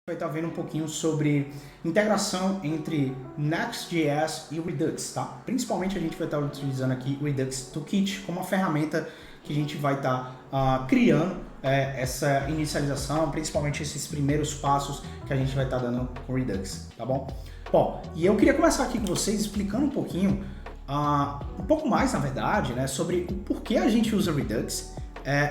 Vai estar vendo um pouquinho sobre integração entre Next.js e o Redux, tá? Principalmente a gente vai estar utilizando aqui o Redux Toolkit como uma ferramenta que a gente vai estar criando essa inicialização, principalmente esses primeiros passos que a gente vai estar dando com o Redux, tá bom? Bom, e eu queria começar aqui com vocês explicando um pouquinho, um pouco mais na verdade, né, sobre o porquê a gente usa o Redux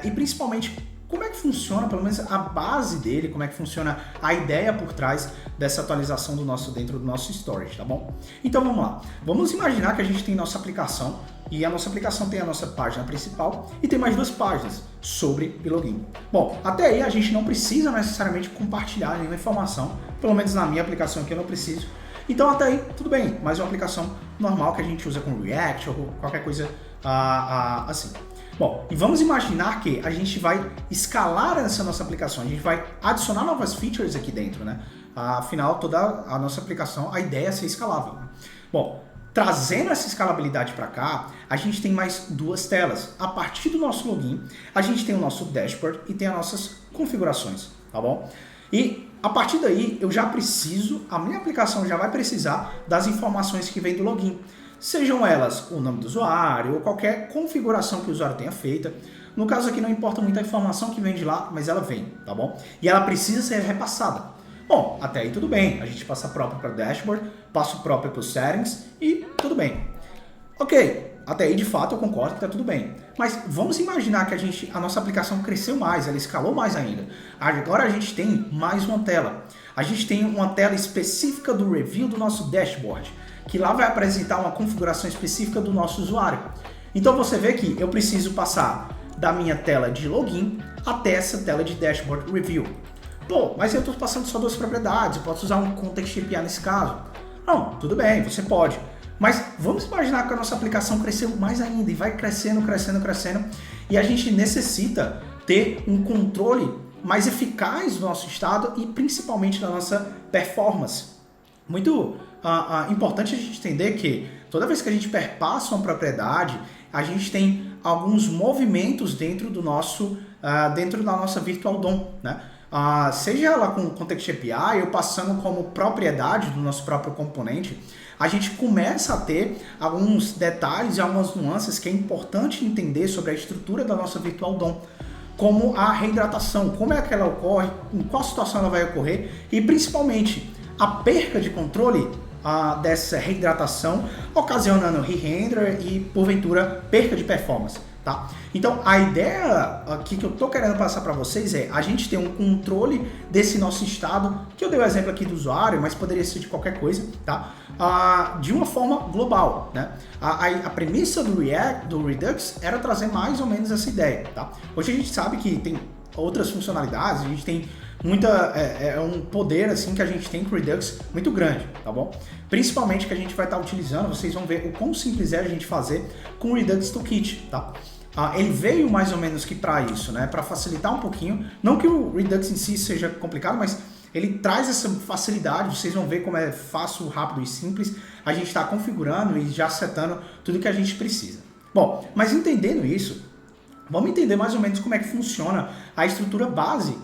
e principalmente como é que funciona, pelo menos a base dele, como é que funciona a ideia por trás dessa atualização dentro do nosso storage, tá bom? Então vamos lá. Vamos imaginar que a gente tem nossa aplicação e a nossa aplicação tem a nossa página principal e tem mais duas páginas sobre o login. Bom, até aí a gente não precisa necessariamente compartilhar nenhuma informação, pelo menos na minha aplicação aqui eu não preciso. Então até aí tudo bem, mas é uma aplicação normal que a gente usa com React ou qualquer coisa assim. Bom, e vamos imaginar que a gente vai escalar essa nossa aplicação, a gente vai adicionar novas features aqui dentro, né? Afinal, toda a nossa aplicação, a ideia é ser escalável. Bom, trazendo essa escalabilidade para cá, a gente tem mais duas telas. A partir do nosso login, a gente tem o nosso dashboard e tem as nossas configurações, tá bom? E a partir daí, a minha aplicação já vai precisar das informações que vem do login. Sejam elas o nome do usuário ou qualquer configuração que o usuário tenha feita. No caso aqui não importa muito a informação que vem de lá, mas ela vem, tá bom? E ela precisa ser repassada. Bom, até aí tudo bem. A gente passa próprio para o dashboard, passa o próprio para os settings e tudo bem. Ok, até aí de fato eu concordo que está tudo bem. Mas vamos imaginar que a nossa aplicação cresceu mais, ela escalou mais ainda. Agora a gente tem mais uma tela. A gente tem uma tela específica do review do nosso dashboard, que lá vai apresentar uma configuração específica do nosso usuário. Então você vê que eu preciso passar da minha tela de login até essa tela de dashboard review. Pô, mas eu estou passando só duas propriedades, eu posso usar um context API nesse caso. Não, tudo bem, você pode. Mas vamos imaginar que a nossa aplicação cresceu mais ainda e vai crescendo, e a gente necessita ter um controle mais eficaz do nosso estado e principalmente da nossa performance. Muito importante a gente entender que toda vez que a gente perpassa uma propriedade, a gente tem alguns movimentos dentro da nossa Virtual DOM, né? Seja ela com Context API ou passando como propriedade do nosso próprio componente, a gente começa a ter alguns detalhes e algumas nuances que é importante entender sobre a estrutura da nossa Virtual DOM, como a reidratação, como é que ela ocorre, em qual situação ela vai ocorrer e principalmente a perca de controle dessa reidratação, ocasionando re-render e, porventura, perca de performance. Tá? Então, a ideia aqui que eu estou querendo passar para vocês é a gente ter um controle desse nosso estado, que eu dei o exemplo aqui do usuário, mas poderia ser de qualquer coisa, tá? De uma forma global. Né? A premissa do Redux era trazer mais ou menos essa ideia. Tá? Hoje a gente sabe que tem outras funcionalidades, a gente tem um poder assim que a gente tem com o Redux muito grande, tá bom? Principalmente que a gente vai estar utilizando, vocês vão ver o quão simples é a gente fazer com o Redux Toolkit, tá? Ele veio mais ou menos que para isso, né? Para facilitar um pouquinho, não que o Redux em si seja complicado, mas ele traz essa facilidade, vocês vão ver como é fácil, rápido e simples, a gente está configurando e já setando tudo que a gente precisa. Bom, mas entendendo isso, vamos entender mais ou menos como é que funciona a estrutura base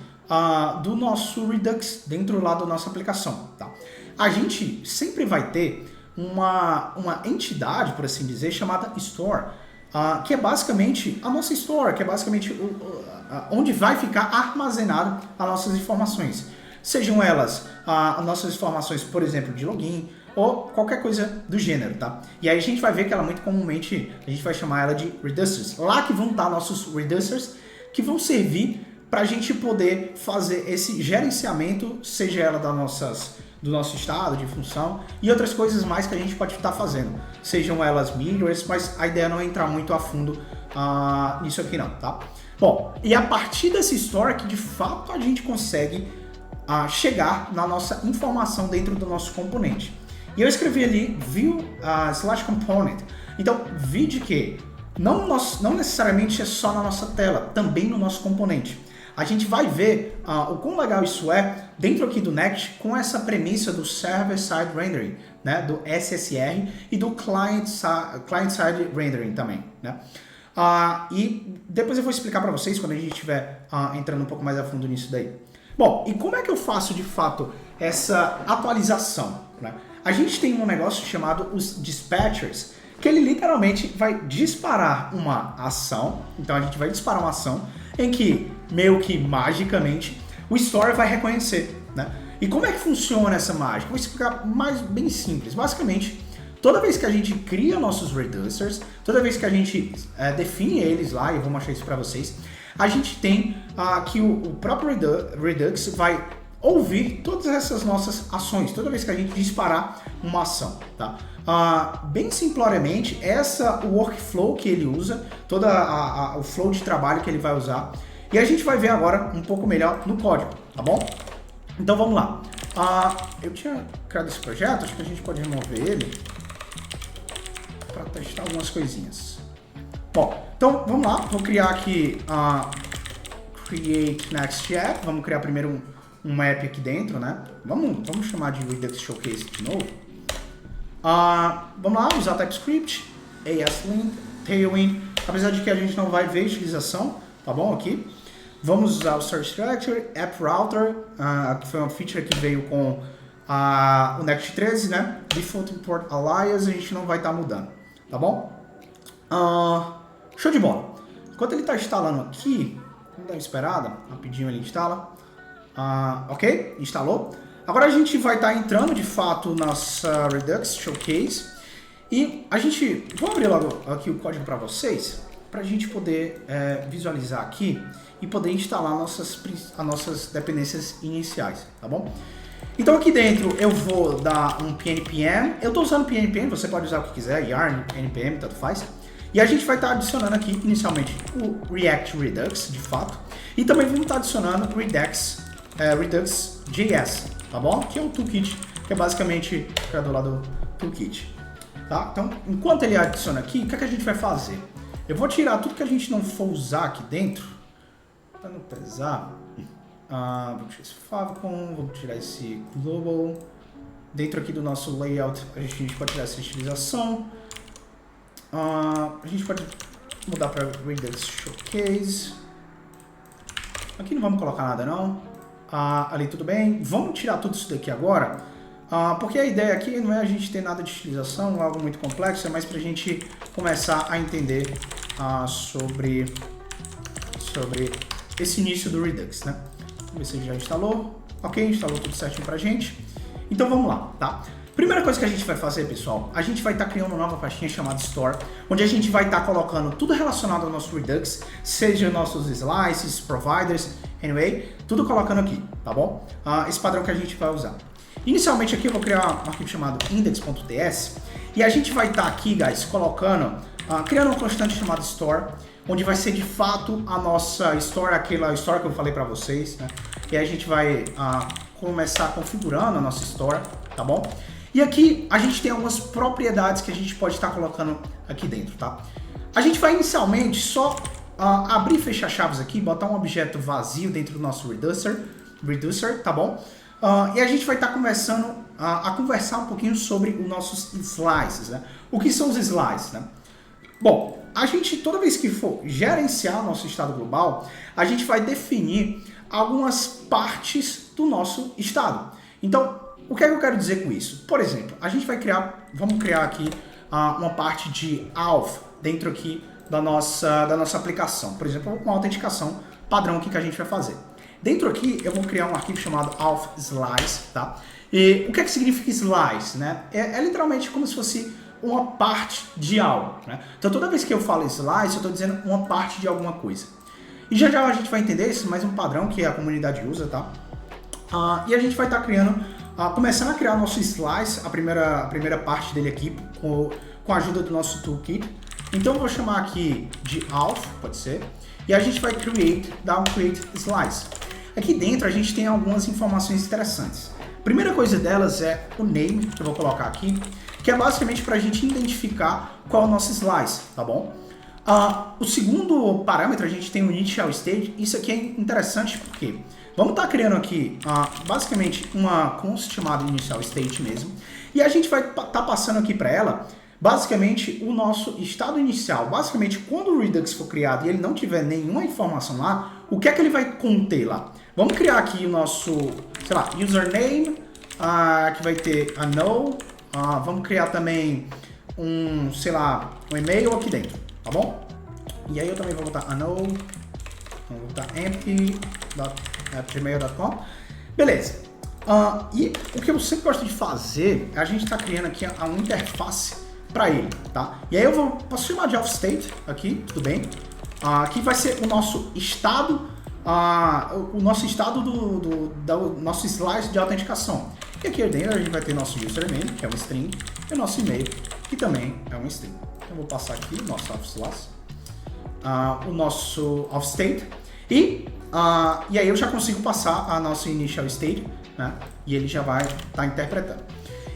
do nosso Redux dentro lá da nossa aplicação. Tá? A gente sempre vai ter uma entidade, por assim dizer, chamada Store, que é basicamente a nossa Store, que é basicamente onde vai ficar armazenado as nossas informações. Sejam elas as nossas informações, por exemplo, de login, ou qualquer coisa do gênero, tá? E aí a gente vai ver que ela muito comumente, a gente vai chamar ela de reducers. Lá que vão estar nossos reducers, que vão servir para a gente poder fazer esse gerenciamento, seja ela do nosso estado de função e outras coisas mais que a gente pode estar fazendo. Sejam elas middlewares, mas a ideia não é entrar muito a fundo nisso aqui não, tá? Bom, e a partir desse store que de fato a gente consegue chegar na nossa informação dentro do nosso componente. E eu escrevi ali view/component. Então, vi de que não necessariamente é só na nossa tela, também no nosso componente. A gente vai ver o quão legal isso é dentro aqui do Next com essa premissa do Server-Side Rendering, né, do SSR e do Client-Side Rendering também. Né? E depois eu vou explicar para vocês quando a gente estiver entrando um pouco mais a fundo nisso daí. Bom, e como é que eu faço de fato essa atualização, né? A gente tem um negócio chamado os dispatchers, que ele literalmente vai disparar uma ação. Então a gente vai disparar uma ação em que, meio que magicamente, o Store vai reconhecer, né? E como é que funciona essa mágica? Vou explicar bem simples. Basicamente, toda vez que a gente cria nossos reducers, toda vez que a gente define eles lá, e eu vou mostrar isso para vocês, a gente tem que o próprio Redux vai ouvir todas essas nossas ações, toda vez que a gente disparar uma ação, tá? Bem simploriamente, o workflow que ele usa, todo o flow de trabalho que ele vai usar, e a gente vai ver agora um pouco melhor no código, tá bom? Então vamos lá. Eu tinha criado esse projeto, acho que a gente pode remover ele para testar algumas coisinhas. Bom, então vamos lá, vou criar aqui Create Next App, vamos criar primeiro um app aqui dentro, né? Vamos chamar de Redux Showcase de novo. Vamos lá, usar TypeScript, ASLint, Tailwind, apesar de que a gente não vai ver utilização, tá bom? Aqui. Vamos usar o Source Structure, App Router, que foi uma feature que veio com o Next 13, né? Default Import Alias, a gente não vai estar mudando, tá bom? Show de bola. Enquanto ele está instalando aqui, vamos dar uma esperada, rapidinho ele instala. Ok, instalou. Agora a gente vai estar entrando de fato nossa Redux Showcase e vou abrir logo aqui o código para vocês, para a gente poder visualizar aqui e poder instalar as nossas dependências iniciais, tá bom? Então aqui dentro eu vou dar um pnpm, eu estou usando pnpm, você pode usar o que quiser, yarn, npm, tanto faz. E a gente vai estar adicionando aqui inicialmente o React Redux, de fato, e também vamos estar adicionando Redux.js, tá bom? Que é o toolkit, que é basicamente o criador lá do toolkit, tá? Então, enquanto ele adiciona aqui, o que é que a gente vai fazer? Eu vou tirar tudo que a gente não for usar aqui dentro, para não pesar. Vou tirar esse favicon, vou tirar esse global. Dentro aqui do nosso layout, a gente pode tirar essa estilização. A gente pode mudar para Redux Showcase. Aqui não vamos colocar nada não. Ali tudo bem. Vamos tirar tudo isso daqui agora, porque a ideia aqui não é a gente ter nada de utilização, algo muito complexo, é mais para a gente começar a entender sobre esse início do Redux, né? Vamos ver se ele já instalou. Ok, instalou tudo certinho pra gente. Então vamos lá, tá? Primeira coisa que a gente vai fazer, pessoal, a gente vai estar criando uma nova pastinha chamada Store, onde a gente vai estar colocando tudo relacionado ao nosso Redux, seja nossos slices, providers, anyway, tudo colocando aqui, tá bom? Esse padrão que a gente vai usar. Inicialmente aqui eu vou criar um arquivo chamado index.ts e a gente vai estar aqui, guys, criando uma constante chamada Store, onde vai ser de fato a nossa Store, aquela Store que eu falei para vocês, né? E aí a gente vai começar configurando a nossa Store, tá bom? E aqui a gente tem algumas propriedades que a gente pode estar colocando aqui dentro, tá? A gente vai inicialmente só abrir e fechar chaves aqui, botar um objeto vazio dentro do nosso reducer, tá bom? E a gente vai estar começando a conversar um pouquinho sobre os nossos slices, né? O que são os slices, né? Bom, a gente, toda vez que for gerenciar nosso estado global, a gente vai definir algumas partes do nosso estado. Então, o que é que eu quero dizer com isso? Por exemplo, vamos criar aqui uma parte de auth dentro aqui da nossa aplicação. Por exemplo, uma autenticação padrão aqui que a gente vai fazer. Dentro aqui eu vou criar um arquivo chamado auth slice, tá? E o que é que significa slice, né? É literalmente como se fosse uma parte de algo, né? Então toda vez que eu falo slice, eu estou dizendo uma parte de alguma coisa. E já já a gente vai entender isso, mais um padrão que a comunidade usa, tá? E a gente vai estar começando a criar o nosso slice, a primeira parte dele aqui, com a ajuda do nosso toolkit. Então eu vou chamar aqui de auth, pode ser, e a gente vai dar um create slice. Aqui dentro a gente tem algumas informações interessantes. A primeira coisa delas é o name, que eu vou colocar aqui, que é basicamente para a gente identificar qual é o nosso slice, tá bom? O segundo parâmetro, a gente tem o initial state. Isso aqui é interessante porque vamos estar criando aqui basicamente uma const chamada initial state mesmo, e a gente vai estar passando aqui para ela basicamente o nosso estado inicial. Basicamente, quando o Redux for criado e ele não tiver nenhuma informação lá, o que é que ele vai conter lá? Vamos criar aqui o nosso, sei lá, username, que vai ter a no. Vamos criar também um, sei lá, um e-mail aqui dentro, tá bom? E aí eu também vou botar a no, vou botar empty.gmail.com. Beleza. E o que eu sempre gosto de fazer é a gente tá criando aqui uma interface para ele, tá? E aí posso chamar de offState aqui, tudo bem? Aqui vai ser o nosso estado, do nosso slice de autenticação. E aqui dentro a gente vai ter nosso username, que é um string, e o nosso e-mail, que também é um string. Então eu vou passar aqui o nosso offSlice, o nosso offState, e aí eu já consigo passar a nossa initial state, né? E ele já vai estar interpretando.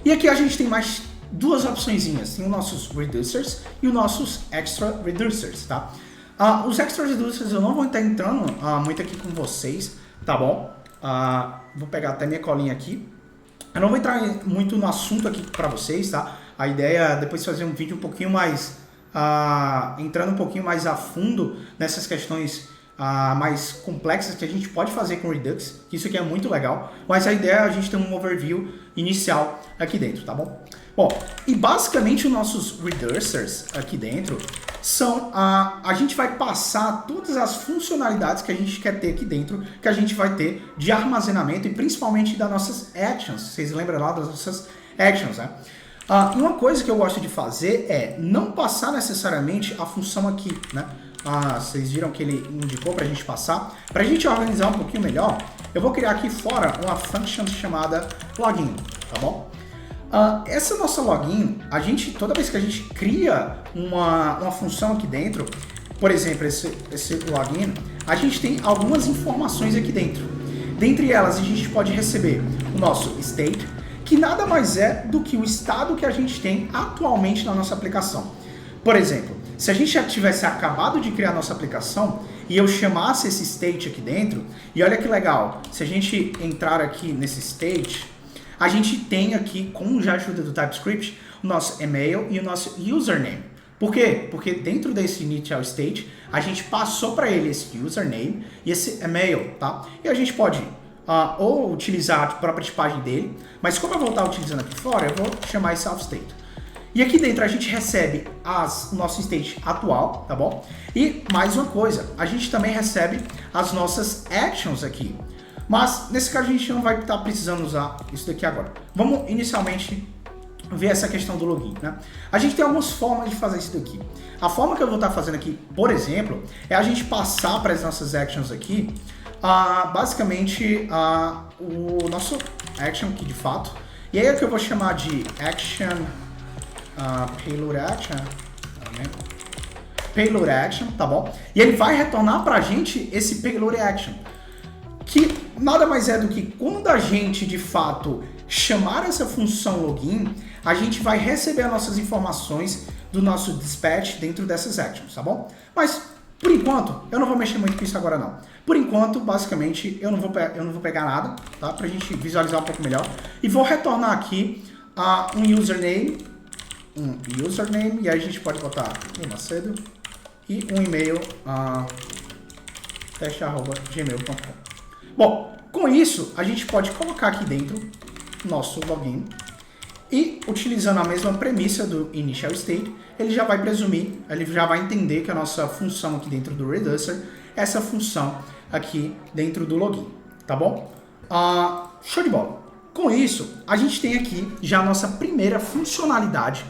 E aqui a gente tem mais duas opçõezinhas, tem os nossos reducers e os nossos extra reducers, tá? Os extra reducers eu não vou estar entrando muito aqui com vocês, tá bom? Vou pegar até minha colinha aqui. Eu não vou entrar muito no assunto aqui para vocês, tá? A ideia é depois fazer um vídeo um pouquinho mais, entrando um pouquinho mais a fundo nessas questões mais complexas que a gente pode fazer com Redux, que isso aqui é muito legal, mas a ideia é a gente ter um overview inicial aqui dentro, tá bom? Bom, e basicamente os nossos reducers aqui dentro são, a gente vai passar todas as funcionalidades que a gente quer ter aqui dentro, que a gente vai ter de armazenamento e principalmente das nossas actions. Vocês lembram lá das nossas actions, né? E uma coisa que eu gosto de fazer é não passar necessariamente a função aqui, né? Vocês viram que ele indicou para a gente passar. Para a gente organizar um pouquinho melhor, eu vou criar aqui fora uma function chamada login, tá bom? Essa nossa login, toda vez que a gente cria uma função aqui dentro, por exemplo, esse login, a gente tem algumas informações aqui dentro. Dentre elas, a gente pode receber o nosso state, que nada mais é do que o estado que a gente tem atualmente na nossa aplicação. Por exemplo, se a gente já tivesse acabado de criar a nossa aplicação e eu chamasse esse state aqui dentro, e olha que legal, se a gente entrar aqui nesse state, a gente tem aqui, com a ajuda do TypeScript, o nosso email e o nosso username. Por quê? Porque dentro desse initial state, a gente passou para ele esse username e esse email, tá? E a gente pode ou utilizar a própria tipagem dele, mas como eu vou estar utilizando aqui fora, eu vou chamar esse self-state. E aqui dentro a gente recebe o nosso state atual, tá bom? E mais uma coisa, a gente também recebe as nossas actions aqui. Mas nesse caso a gente não vai estar precisando usar isso daqui agora. Vamos inicialmente ver essa questão do login, né? A gente tem algumas formas de fazer isso daqui. A forma que eu vou estar fazendo aqui, por exemplo, é a gente passar para as nossas actions aqui, basicamente o nosso action aqui de fato. E aí é que eu vou chamar de action, payload action, payload action, tá bom? E ele vai retornar para a gente esse payload action, que nada mais é do que quando a gente de fato chamar essa função login, a gente vai receber as nossas informações do nosso dispatch dentro dessas actions, tá bom? Mas por enquanto eu não vou mexer muito com isso agora não. Por enquanto, basicamente, eu não vou pegar nada, tá? Pra gente visualizar um pouco melhor. E vou retornar aqui um username, e aí a gente pode botar o Macedo e um e-mail, teste@gmail.com. Bom, com isso, a gente pode colocar aqui dentro nosso login e, utilizando a mesma premissa do initial state, ele já vai presumir, ele já vai entender que a nossa função aqui dentro do reducer é essa função aqui dentro do login, tá bom? Show de bola! Com isso, a gente tem aqui já a nossa primeira funcionalidade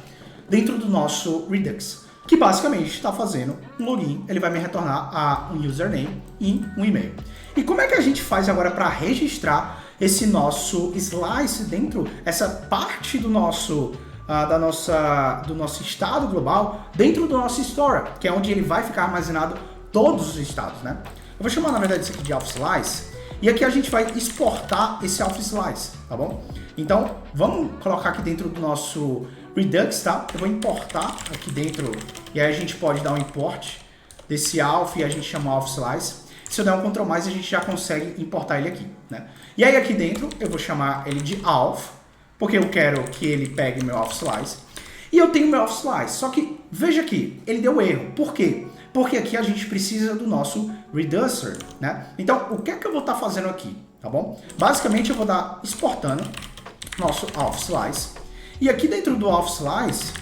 dentro do nosso Redux, que basicamente está fazendo um login, ele vai me retornar um username e um e-mail. E como é que a gente faz agora para registrar esse nosso slice dentro, essa parte do nosso, do nosso estado global dentro do nosso store, que é onde ele vai ficar armazenado todos os estados, né? Eu vou chamar, na verdade, isso aqui de offSlice, e aqui a gente vai exportar esse offSlice, tá bom? Então, vamos colocar aqui dentro do nosso Redux, tá? Eu vou importar aqui dentro, e aí a gente pode dar um import desse alf e a gente chama offSlice. Se eu der um Ctrl+, a gente já consegue importar ele aqui, né? E aí aqui dentro eu vou chamar ele de alf, porque eu quero que ele pegue meu offSlice. E eu tenho meu offSlice, só que veja aqui, ele deu erro. Por quê? porque aqui a gente precisa do nosso reducer, né? Então, o que é que eu vou estar fazendo aqui, tá bom? Basicamente, eu vou estar exportando nosso auth slice, e aqui dentro do auth slice,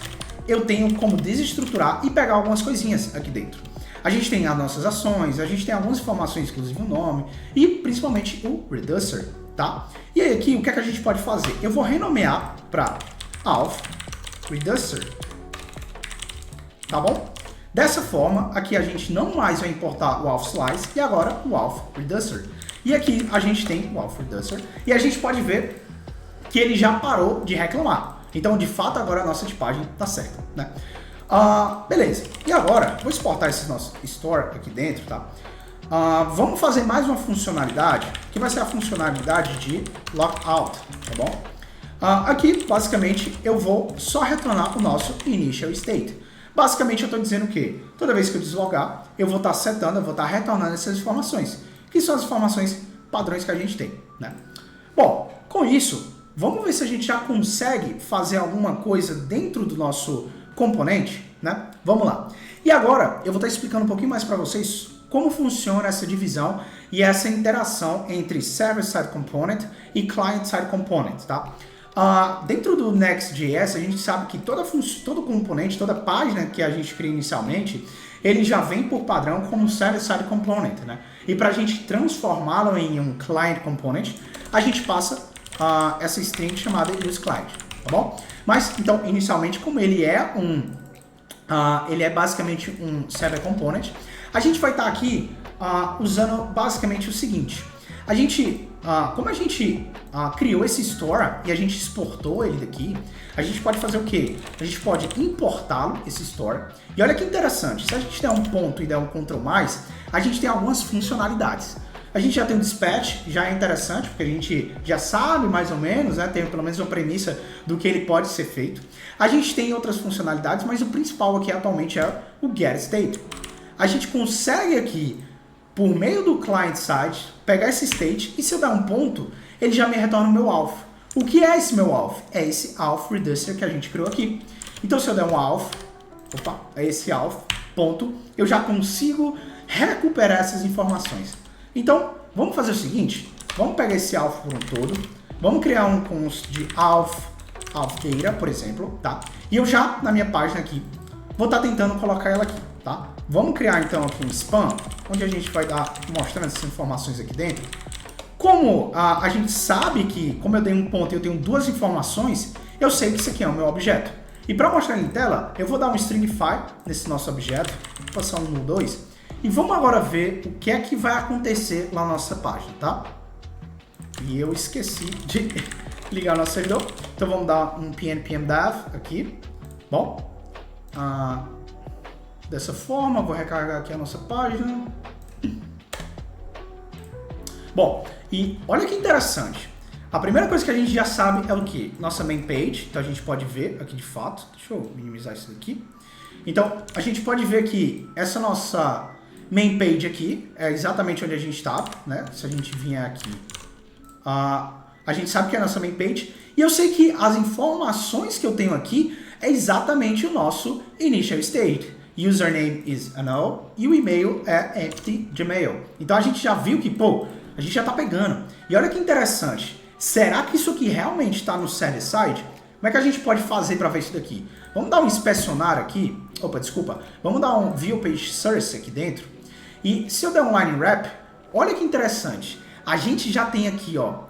eu tenho como desestruturar e pegar algumas coisinhas aqui dentro. A gente tem as nossas ações, a gente tem algumas informações, inclusive o nome, e principalmente o reducer, tá? E aí aqui, o que é que a gente pode fazer? Eu vou renomear para auth reducer, tá bom? Dessa forma, aqui a gente não mais vai importar o auth slice e agora o auth reducer. E aqui a gente tem o auth reducer e a gente pode ver que ele já parou de reclamar. Então, de fato, agora a nossa tipagem tá certa, né? Beleza. E agora, vou exportar esse nosso store aqui dentro, tá? Vamos fazer mais uma funcionalidade, que vai ser a funcionalidade de lockout, tá bom? Aqui, basicamente, eu vou só retornar o nosso initial state. Basicamente, eu estou dizendo que toda vez que eu deslogar, eu vou estar setando, eu vou estar retornando essas informações, que são as informações padrões que a gente tem, né? Bom, com isso, vamos ver se a gente já consegue fazer alguma coisa dentro do nosso componente, né? Vamos lá. E agora, eu vou estar explicando um pouquinho mais para vocês como funciona essa divisão e essa interação entre Server-Side Component e Client-Side Component, tá? Dentro do Next.js, a gente sabe que todo componente, toda página que a gente cria inicialmente, ele já vem por padrão como Server-Side Component, né? E para a gente transformá-lo em um Client Component, a gente passa essa string chamada useClient, tá bom? Mas, então, inicialmente, como ele é ele é basicamente um Server Component, a gente vai estar aqui usando basicamente o seguinte. A gente, como a gente criou esse store e a gente exportou ele daqui, a gente pode fazer o quê? A gente pode importá-lo, esse store. E olha que interessante, se a gente der um ponto e der um Ctrl+, a gente tem algumas funcionalidades. A gente já tem o dispatch, já é interessante, porque a gente já sabe mais ou menos, né, tem pelo menos uma premissa do que ele pode ser feito. A gente tem outras funcionalidades, mas o principal aqui atualmente é o getState. A gente consegue aqui, por meio do client-side, pegar esse state e se eu der um ponto, ele já me retorna o meu auth. O que é esse meu auth? É esse auth reducer que a gente criou aqui. Então se eu der um auth, é esse auth, ponto, eu já consigo recuperar essas informações. Então, vamos fazer o seguinte, vamos pegar esse auth por um todo, vamos criar um const de auth data, por exemplo, tá? E eu já, na minha página aqui, vou estar tentando colocar ela aqui, tá? Vamos criar então aqui um spam, onde a gente vai estar mostrando essas informações aqui dentro. Como a gente sabe que, como eu dei um ponto e eu tenho duas informações, eu sei que isso aqui é o meu objeto. E para mostrar em tela, eu vou dar um stringify nesse nosso objeto, vou passar um no 2, e vamos agora ver o que é que vai acontecer lá na nossa página, tá? E eu esqueci de ligar o nosso servidor, então vamos dar um pnpm-dev aqui. Bom, dessa forma, vou recarregar aqui a nossa página. Bom, e olha que interessante. A primeira coisa que a gente já sabe é o que? Nossa main page, então a gente pode ver aqui de fato. Deixa eu minimizar isso daqui. Então, a gente pode ver que essa nossa main page aqui é exatamente onde a gente está, né? Se a gente vier aqui, a gente sabe que é a nossa main page. E eu sei que as informações que eu tenho aqui é exatamente o nosso initial state. Username is unknown e o e-mail é empty Gmail. Então a gente já viu que, pô, a gente já está pegando. E olha que interessante. Será que isso aqui realmente está no server-side? Como é que a gente pode fazer para ver isso daqui? Vamos dar um inspecionar aqui. Opa, desculpa. Vamos dar um view page source aqui dentro. E se eu der um line wrap, olha que interessante. A gente já tem aqui, ó.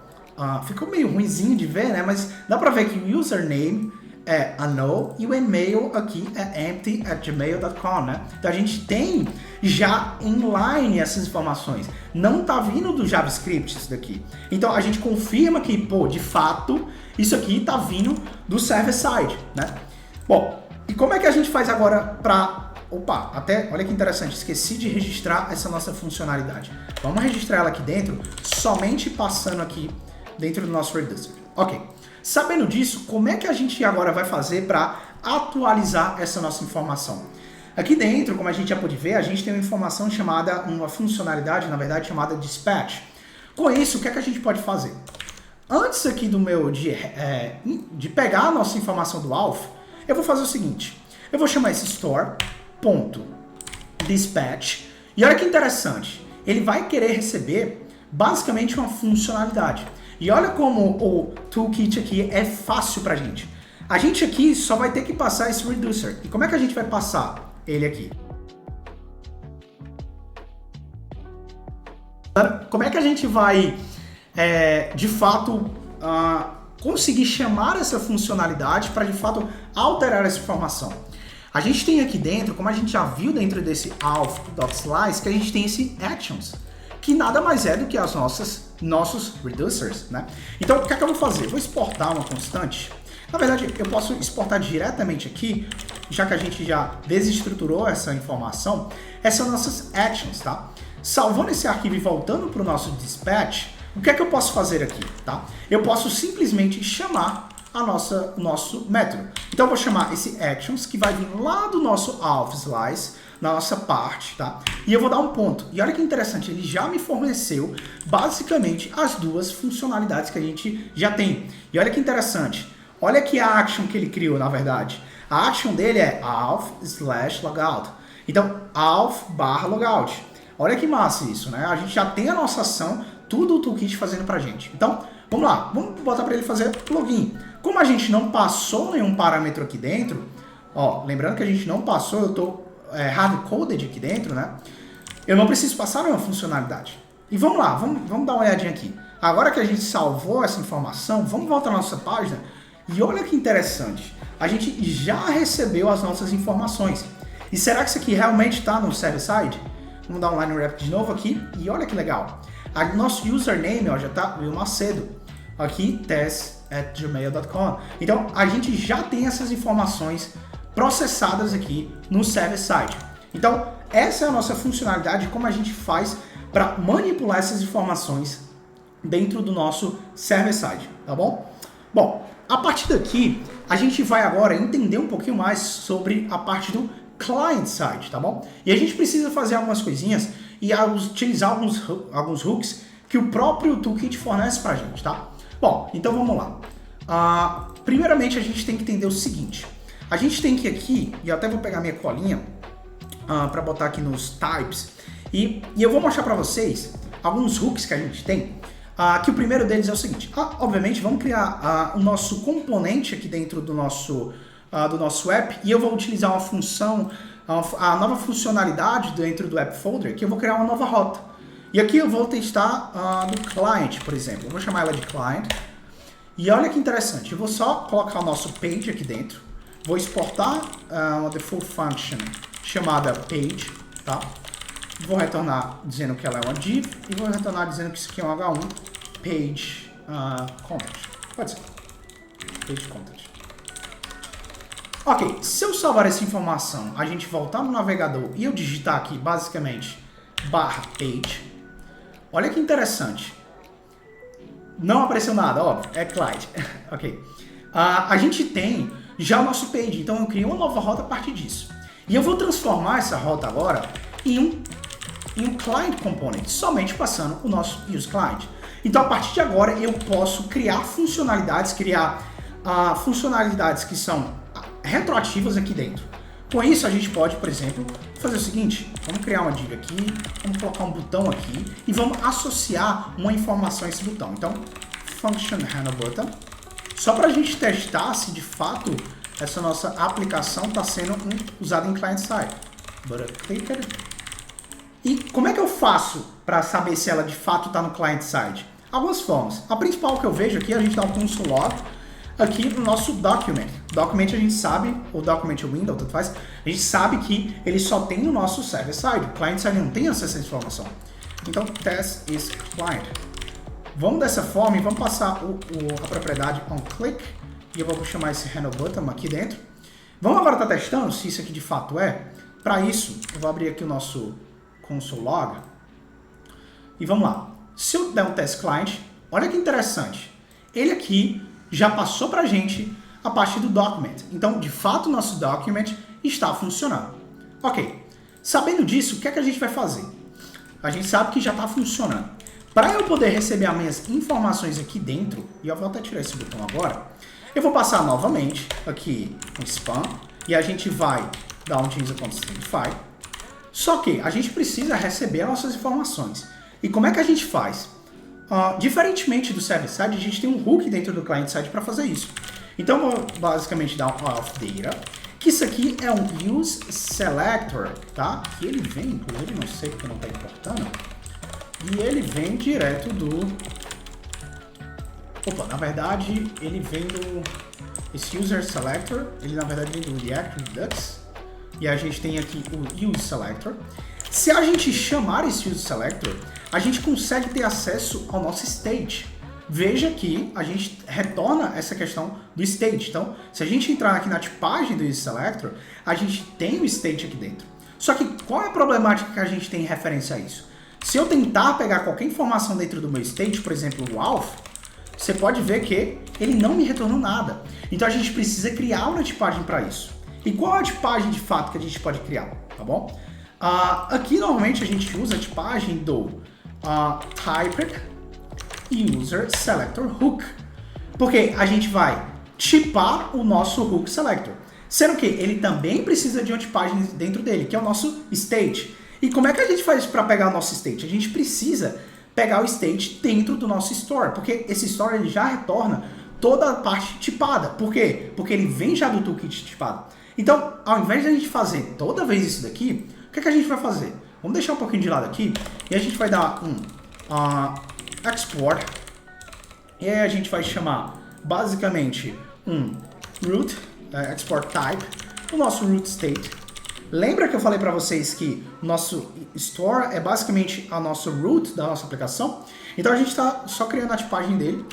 Ficou meio ruinzinho de ver, né? Mas dá para ver que o username é unknown e o e-mail aqui é empty@gmail.com, né? Então a gente tem já inline essas informações. Não tá vindo do JavaScript isso daqui. Então a gente confirma que, pô, de fato, isso aqui tá vindo do server-side, né? Bom, e como é que a gente faz agora para... Opa, até, olha que interessante, esqueci de registrar essa nossa funcionalidade. Vamos registrar ela aqui dentro, somente passando aqui dentro do nosso reducer. Ok. Sabendo disso, como é que a gente agora vai fazer para atualizar essa nossa informação? Aqui dentro, como a gente já pôde ver, a gente tem uma informação chamada, uma funcionalidade, na verdade, chamada dispatch. Com isso, o que é que a gente pode fazer? Antes aqui do meu de pegar a nossa informação do auth, eu vou fazer o seguinte. Eu vou chamar esse store, ponto, dispatch. E olha que interessante, ele vai querer receber basicamente uma funcionalidade. E olha como o toolkit aqui é fácil pra gente. A gente aqui só vai ter que passar esse reducer. E como é que a gente vai passar ele aqui? Como é que a gente vai, de fato, conseguir chamar essa funcionalidade para, de fato, alterar essa informação? A gente tem aqui dentro, como a gente já viu dentro desse auth.slice, que a gente tem esse actions, que nada mais é do que as nossos reducers, né? Então, o que é que eu vou fazer? Vou exportar uma constante. Na verdade, eu posso exportar diretamente aqui, já que a gente já desestruturou essa informação, essas nossas actions, tá? Salvando esse arquivo e voltando para o nosso dispatch, o que é que eu posso fazer aqui, tá? Eu posso simplesmente chamar o nosso método. Então eu vou chamar esse actions, que vai vir lá do nosso auth.slice, na nossa parte, tá? E eu vou dar um ponto. E olha que interessante, ele já me forneceu basicamente as duas funcionalidades que a gente já tem. E olha que interessante, olha aqui a action que ele criou, na verdade. A action dele é auth/logout. Então, auth/logout. Olha que massa isso, né? A gente já tem a nossa ação, tudo o toolkit fazendo pra gente. Então, vamos lá, vamos botar para ele fazer login. Como a gente não passou nenhum parâmetro aqui dentro, ó, lembrando que a gente não passou, eu estou hard-coded aqui dentro, né? Eu não preciso passar nenhuma funcionalidade. E vamos lá, vamos dar uma olhadinha aqui. Agora que a gente salvou essa informação, vamos voltar à nossa página e olha que interessante. A gente já recebeu as nossas informações. E será que isso aqui realmente está no server-side? Vamos dar um line wrap de novo aqui e olha que legal. Nosso username, ó, já tá Will Macedo, aqui test@gmail.com. Então a gente já tem essas informações processadas aqui no server-side. Então essa é a nossa funcionalidade, como a gente faz para manipular essas informações dentro do nosso server-side, tá bom? Bom, a partir daqui a gente vai agora entender um pouquinho mais sobre a parte do client-side, tá bom? E a gente precisa fazer algumas coisinhas e utilizar alguns hooks que o próprio toolkit fornece pra gente, tá? Bom, então vamos lá. Primeiramente a gente tem que entender o seguinte. A gente tem que aqui, e eu até vou pegar minha colinha para botar aqui nos types, e eu vou mostrar para vocês alguns hooks que a gente tem, que o primeiro deles é o seguinte. Obviamente vamos criar o nosso componente aqui dentro do nosso app, e eu vou utilizar uma função, a nova funcionalidade dentro do app folder, que eu vou criar uma nova rota. E aqui eu vou testar do client, por exemplo. Eu vou chamar ela de client. E olha que interessante, eu vou só colocar o nosso page aqui dentro. Vou exportar uma default function chamada page, tá? Vou retornar dizendo que ela é uma div e vou retornar dizendo que isso aqui é um H1 page content. Pode ser. Page content. Ok, se eu salvar essa informação, a gente voltar no navegador e eu digitar aqui basicamente /page, olha que interessante. Não apareceu nada, óbvio, é client. Ok. A gente tem já o nosso page, então eu criei uma nova rota a partir disso. E eu vou transformar essa rota agora em um client component, somente passando o nosso use client. Então a partir de agora eu posso criar funcionalidades, funcionalidades que são retroativas aqui dentro. Com isso a gente pode, por exemplo, fazer o seguinte, vamos criar uma div aqui, vamos colocar um botão aqui e vamos associar uma informação a esse botão. Então, function handle button, só para a gente testar se de fato essa nossa aplicação está sendo usada em client-side. E como é que eu faço para saber se ela de fato está no client-side? Algumas formas. A principal que eu vejo aqui, a gente dá um console log aqui no nosso document. Document a gente sabe, ou document window, tanto faz, a gente sabe que ele só tem no nosso server-side. O client-side não tem acesso a essa informação. Então, test is client. Vamos dessa forma e vamos passar a propriedade onClick. E eu vou chamar esse handle button aqui dentro. Vamos agora estar testando se isso aqui de fato é. Para isso, eu vou abrir aqui o nosso console log. E vamos lá. Se eu der um test client, olha que interessante. Ele aqui já passou para a gente a parte do document. Então, de fato, o nosso document está funcionando. Ok. Sabendo disso, o que é que a gente vai fazer? A gente sabe que já está funcionando. Para eu poder receber as minhas informações aqui dentro, e eu vou até tirar esse botão agora, eu vou passar novamente aqui no spam, e a gente vai dar um change.stringify, Só que a gente precisa receber as nossas informações. E como é que a gente faz? Diferentemente do server-side, a gente tem um hook dentro do client-side para fazer isso. Então, eu vou basicamente dar um auth data, que isso aqui é um use selector, tá? Que ele vem, inclusive, não sei porque não está importando, e ele vem direto do... Opa, na verdade, ele vem do... Esse user selector, ele na verdade vem do React Redux, e a gente tem aqui o use selector. Se a gente chamar esse use selector, a gente consegue ter acesso ao nosso state. Veja que a gente retorna essa questão do state. Então, se a gente entrar aqui na tipagem do use selector, a gente tem o state aqui dentro. Só que qual é a problemática que a gente tem em referência a isso? Se eu tentar pegar qualquer informação dentro do meu state, por exemplo, o auth, você pode ver que ele não me retornou nada. Então a gente precisa criar uma tipagem para isso. E qual é a tipagem de fato que a gente pode criar, tá bom? Aqui normalmente a gente usa a tipagem do typed user selector hook, porque a gente vai tipar o nosso hook selector, sendo que ele também precisa de uma tipagem dentro dele, que é o nosso state. E como é que a gente faz para pegar o nosso state? A gente precisa pegar o state dentro do nosso store, porque esse store ele já retorna toda a parte tipada. Por quê? Porque ele vem já do toolkit tipado. Então, ao invés de a gente fazer toda vez isso daqui, o que é que a gente vai fazer? Vamos deixar um pouquinho de lado aqui e a gente vai dar um export, e aí a gente vai chamar basicamente um root, export type, o nosso root state. Lembra que eu falei para vocês que o nosso store é basicamente a nossa root da nossa aplicação? Então a gente está só criando a tipagem dele.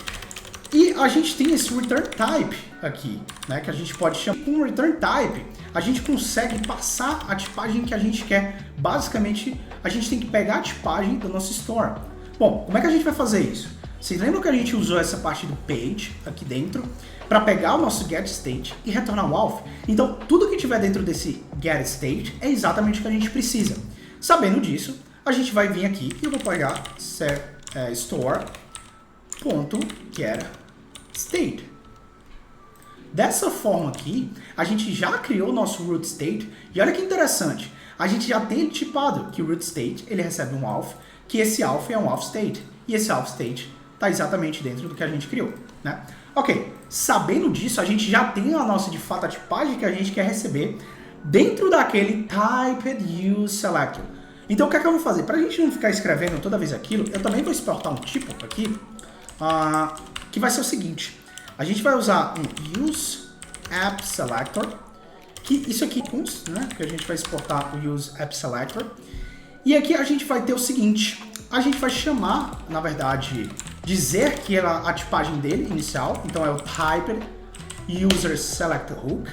E a gente tem esse return type aqui, né, que a gente pode chamar. Com o return type, a gente consegue passar a tipagem que a gente quer. Basicamente, a gente tem que pegar a tipagem do nosso store. Bom, como é que a gente vai fazer isso? Vocês lembram que a gente usou essa parte do page aqui dentro para pegar o nosso get state e retornar o auth? Então, tudo que tiver dentro desse get state é exatamente o que a gente precisa. Sabendo disso, a gente vai vir aqui e eu vou pegar store.getState. Dessa forma aqui, a gente já criou o nosso root state e olha que interessante, a gente já tem tipado que o root state ele recebe um auth, que esse auth é um auth state e esse auth state está exatamente dentro do que a gente criou, né? Ok, sabendo disso, a gente já tem a nossa de fato a tipagem que a gente quer receber dentro daquele typed use selector. Então o que é que eu vou fazer? Para a gente não ficar escrevendo toda vez aquilo, eu também vou exportar um tipo aqui, que vai ser o seguinte. A gente vai usar um use app selector, que isso aqui, né, que a gente vai exportar o use app selector. E aqui a gente vai ter o seguinte, a gente vai chamar, na verdade, dizer que a tipagem dele inicial, então é o typed user selector hook.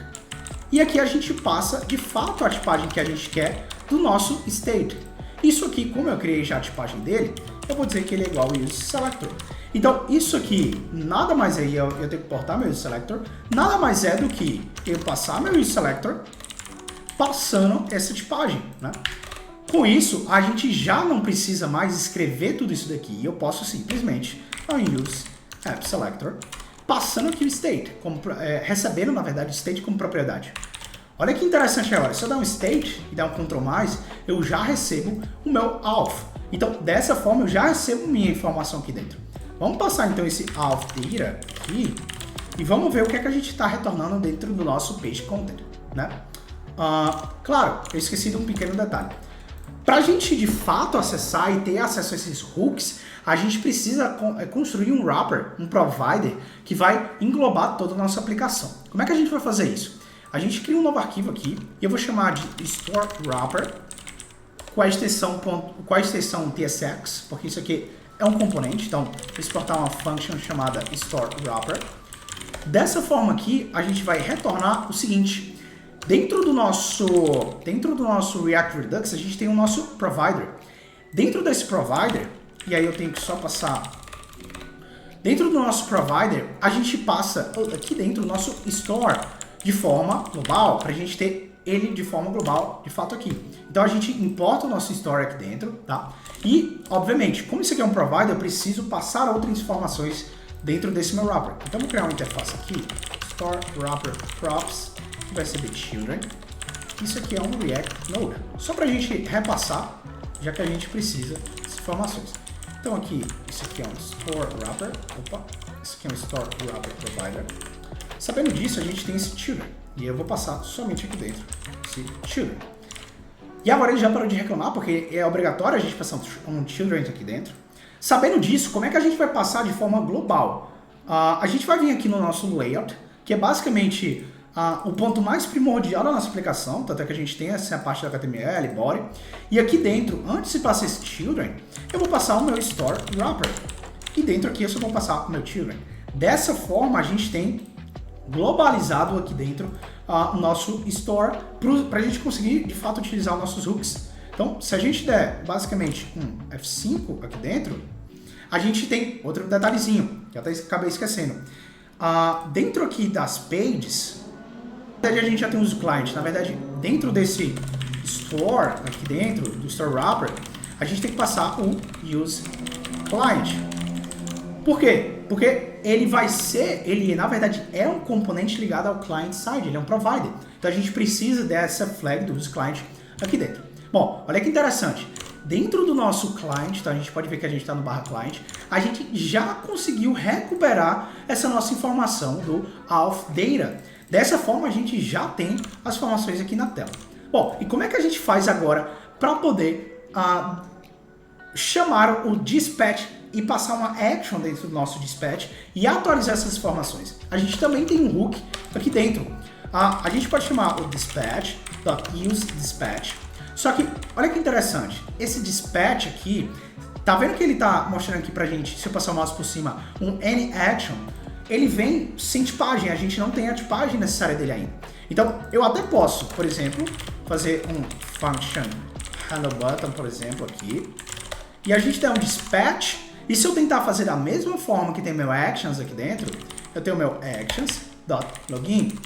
E aqui a gente passa, de fato, a tipagem que a gente quer do nosso state. Isso aqui, como eu criei já a tipagem dele, eu vou dizer que ele é igual ao use selector. Então, isso aqui, nada mais é, eu tenho que importar meu use selector, nada mais é do que eu passar meu use selector passando essa tipagem, né? Com isso, a gente já não precisa mais escrever tudo isso daqui. Eu posso simplesmente use app selector passando aqui o state, recebendo, na verdade, o state como propriedade. Olha que interessante agora, se eu dar um state e dar um Ctrl+, eu já recebo o meu auth. Então, dessa forma, eu já recebo minha informação aqui dentro. Vamos passar, então, esse auth data aqui e vamos ver o que é que a gente está retornando dentro do nosso page content, né? Claro, eu esqueci de um pequeno detalhe. Para a gente, de fato, acessar e ter acesso a esses hooks, a gente precisa construir um wrapper, um provider, que vai englobar toda a nossa aplicação. Como é que a gente vai fazer isso? A gente cria um novo arquivo aqui e eu vou chamar de store wrapper com a extensão tsx, porque isso aqui é um componente, então vou exportar uma function chamada store wrapper. Dessa forma aqui, a gente vai retornar o seguinte: dentro do nosso React Redux, a gente tem o nosso provider. Dentro desse provider, e aí eu tenho que só passar. Dentro do nosso provider, a gente passa aqui dentro do nosso store de forma global, para a gente ter ele de forma global, de fato aqui. Então a gente importa o nosso store aqui dentro, tá? E, obviamente, como isso aqui é um provider, eu preciso passar outras informações dentro desse meu wrapper. Então eu vou criar uma interface aqui, store wrapper props, que vai ser children. isso aqui é um React Node. Só para a gente repassar, já que a gente precisa dessas informações. Então aqui, isso aqui é um Store Wrapper. Opa, isso aqui é um Store Wrapper Provider. Sabendo disso, a gente tem esse Children. E eu vou passar somente aqui dentro, esse Children. E agora ele já parou de reclamar, porque é obrigatório a gente passar um Children aqui dentro. Sabendo disso, como é que a gente vai passar de forma global? A gente vai vir aqui no nosso Layout, que é basicamente o ponto mais primordial da nossa aplicação, tanto é que a gente tem essa parte da HTML, Body. E aqui dentro, antes de passar esse Children, eu vou passar o meu Store Wrapper. E dentro aqui eu só vou passar o meu Children. Dessa forma, a gente tem globalizado aqui dentro o nosso Store para a gente conseguir, de fato, utilizar os nossos hooks. Então, se a gente der, basicamente, um F5 aqui dentro, a gente tem outro detalhezinho, que até acabei esquecendo. Dentro aqui das pages, na verdade, a gente já tem os clients. Na verdade, dentro desse Store, aqui dentro, do Store Wrapper, a gente tem que passar o Use Client. Por quê? Porque ele vai ser, ele na verdade é um componente ligado ao client side, ele é um provider. Então a gente precisa dessa flag do Use Client aqui dentro. Bom, olha que interessante. Dentro do nosso client, então a gente pode ver que a gente está no /client, a gente já conseguiu recuperar essa nossa informação do auth data. Dessa forma a gente já tem as informações aqui na tela. Bom, e como é que a gente faz agora para poder chamar o dispatch e passar uma action dentro do nosso dispatch e atualizar essas informações? A gente também tem um hook aqui dentro. A gente pode chamar o dispatch.useDispatch. Só que, olha que interessante, esse dispatch aqui, tá vendo que ele tá mostrando aqui pra gente, se eu passar o mouse por cima, um anyAction, ele vem sem tipagem, a gente não tem a tipagem necessária dele ainda. Então, eu até posso, por exemplo, fazer um function handleButton, por exemplo, aqui, e a gente tem um dispatch, e se eu tentar fazer da mesma forma que tem meu actions aqui dentro, eu tenho meu actions.login,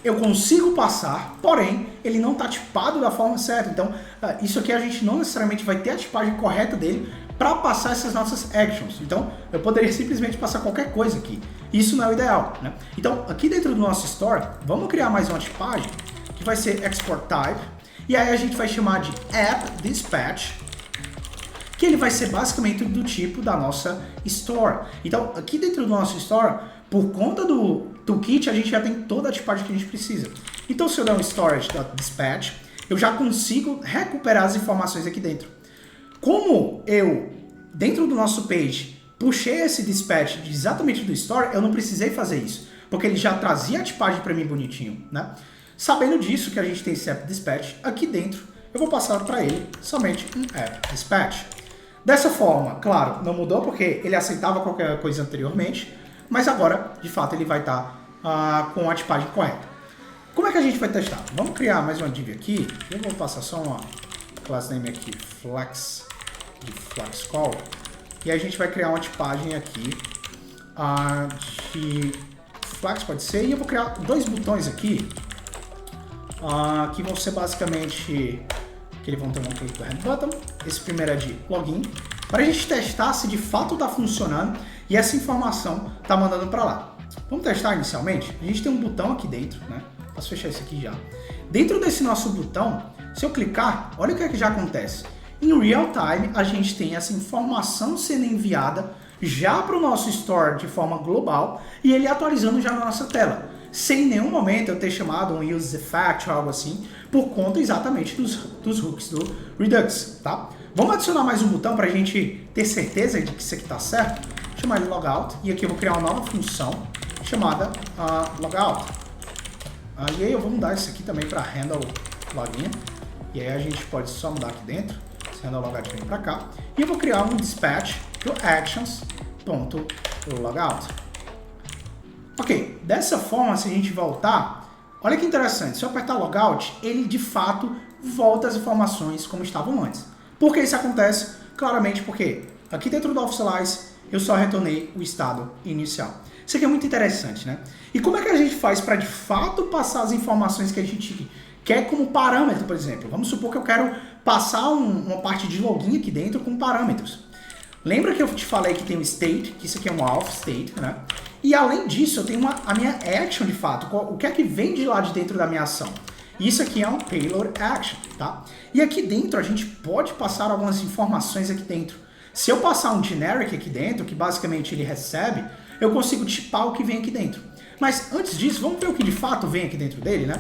eu consigo passar, porém, ele não está tipado da forma certa. Então, isso aqui a gente não necessariamente vai ter a tipagem correta dele para passar essas nossas actions. Então, eu poderia simplesmente passar qualquer coisa aqui. Isso não é o ideal, né? Então, aqui dentro do nosso store, vamos criar mais uma tipagem, que vai ser export type, e aí a gente vai chamar de app dispatch, que ele vai ser basicamente do tipo da nossa store. Então, aqui dentro do nosso store, por conta do toolkit, a gente já tem toda a tipagem que a gente precisa. Então, se eu der um storage.dispatch, eu já consigo recuperar as informações aqui dentro. Como eu, dentro do nosso page, puxei esse dispatch exatamente do store, eu não precisei fazer isso, porque ele já trazia a tipagem para mim bonitinho, né? Sabendo disso, que a gente tem esse app dispatch, aqui dentro, eu vou passar para ele somente um app dispatch. Dessa forma, claro, não mudou porque ele aceitava qualquer coisa anteriormente, mas agora, de fato, ele vai estar com a tipagem correta. Como é que a gente vai testar? Vamos criar mais uma div aqui. Eu vou passar só uma class name aqui, flex, de flex call. E aí a gente vai criar uma tipagem aqui de flex, pode ser. E eu vou criar dois botões aqui, que vão ser basicamente, que eles vão ter um click do hand button. Esse primeiro é de login, para a gente testar se de fato está funcionando e essa informação está mandando para lá. Vamos testar inicialmente? A gente tem um botão aqui dentro, né? Posso fechar isso aqui já. Dentro desse nosso botão, se eu clicar, olha o que é que já acontece. Em real time, a gente tem essa informação sendo enviada já para o nosso store de forma global e ele atualizando já na nossa tela. Sem em nenhum momento eu ter chamado um use effect ou algo assim, por conta exatamente dos hooks do Redux, tá? Vamos adicionar mais um botão para a gente ter certeza de que isso aqui está certo. Vou chamar ele logout e aqui eu vou criar uma nova função chamada logout. E aí eu vou mudar isso aqui também para handle login. E aí a gente pode só mudar aqui dentro. Esse handle logout vem para cá. E eu vou criar um dispatch do actions.logout. Ok, dessa forma, se a gente voltar, olha que interessante, se eu apertar logout, ele de fato volta as informações como estavam antes. Por que isso acontece? Claramente porque aqui dentro do Officialize eu só retornei o estado inicial. Isso aqui é muito interessante, né? E como é que a gente faz para de fato passar as informações que a gente quer como parâmetro, por exemplo? Vamos supor que eu quero passar uma parte de login aqui dentro com parâmetros. Lembra que eu te falei que tem o state, que isso aqui é um auth state, né? E além disso, eu tenho a minha action de fato. O que é que vem de lá de dentro da minha ação? Isso aqui é um payload action, tá? E aqui dentro a gente pode passar algumas informações aqui dentro. Se eu passar um generic aqui dentro, que basicamente ele recebe, eu consigo tipar o que vem aqui dentro. Mas antes disso, vamos ver o que de fato vem aqui dentro dele, né?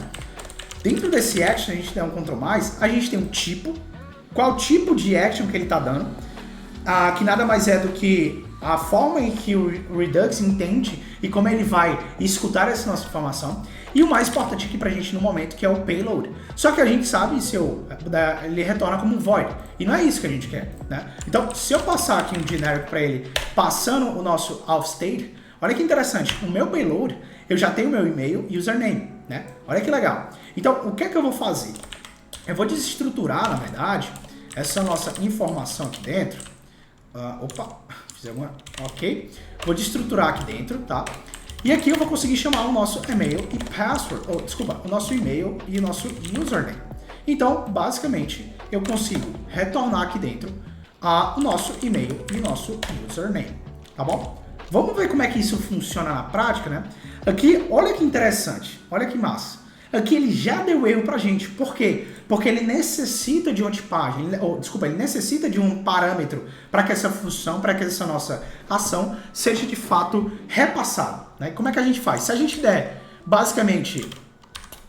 Dentro desse action, a gente tem um Ctrl+, a gente tem um tipo, qual tipo de action que ele está dando, que nada mais é do que a forma em que o Redux entende e como ele vai escutar essa nossa informação. E o mais importante aqui pra gente no momento, que é o payload. Só que a gente sabe se ele retorna como um void. E não é isso que a gente quer, né? Então, se eu passar aqui um generic para ele, passando o nosso auth state, olha que interessante, o meu payload, eu já tenho o meu e-mail e username, né? Olha que legal. Então, o que é que eu vou fazer? Eu vou desestruturar, na verdade, essa nossa informação aqui dentro. Ok. Vou desestruturar aqui dentro, tá? E aqui eu vou conseguir chamar o nosso e-mail e password, o nosso e-mail e o nosso username. Então, basicamente, eu consigo retornar aqui dentro o nosso e-mail e o nosso username, tá bom? Vamos ver como é que isso funciona na prática, né? Aqui, olha que interessante, olha que massa. Aqui ele já deu erro pra gente. Por quê? Porque ele necessita de uma tipagem, ele necessita de um parâmetro para que essa função, para que essa nossa ação seja de fato repassada, né? Como é que a gente faz? Se a gente der, basicamente,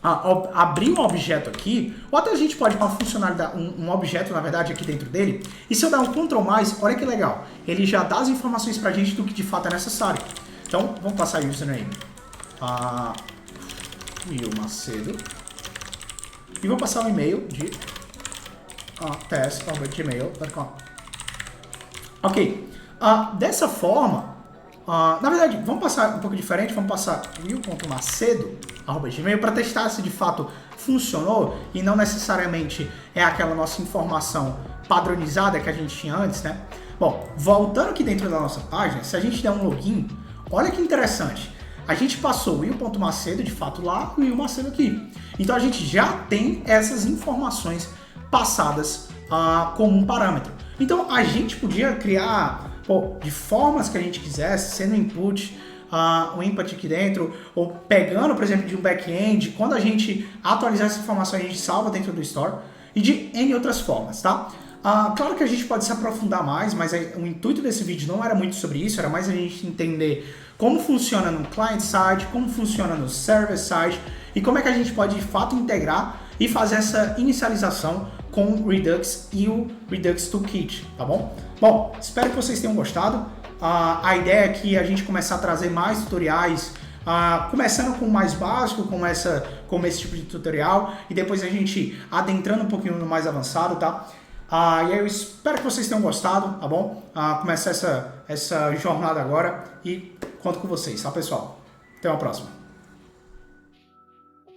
abrir um objeto aqui, ou até a gente pode uma funcionalidade, um objeto, na verdade, aqui dentro dele, e se eu der um Ctrl+, olha que legal, ele já dá as informações pra gente do que de fato é necessário. Então, vamos passar o username. Will Macedo. E vou passar o e-mail de test@gmail.com. Ok. Dessa forma, na verdade, vamos passar um pouco diferente, vamos passar will.macedo@gmail para testar se de fato funcionou e não necessariamente é aquela nossa informação padronizada que a gente tinha antes, né? Bom, voltando aqui dentro da nossa página, se a gente der um login, olha que interessante. A gente passou o will.macedo de fato lá e o Will Macedo aqui. Então a gente já tem essas informações passadas como um parâmetro. Então a gente podia criar de formas que a gente quisesse, sendo input, o input aqui dentro, ou pegando, por exemplo, de um back-end, quando a gente atualizar essa informação a gente salva dentro do store, e de N outras formas, tá? Claro que a gente pode se aprofundar mais, mas o intuito desse vídeo não era muito sobre isso, era mais a gente entender como funciona no client side, como funciona no server side e como é que a gente pode de fato integrar e fazer essa inicialização com o Redux e o Redux Toolkit, tá bom? Bom, espero que vocês tenham gostado. A ideia é que a gente começar a trazer mais tutoriais, começando com o mais básico, como esse tipo de tutorial, e depois a gente adentrando um pouquinho no mais avançado, tá? E eu espero que vocês tenham gostado, tá bom? Começar essa jornada agora e conto com vocês, tá, pessoal? Até uma próxima.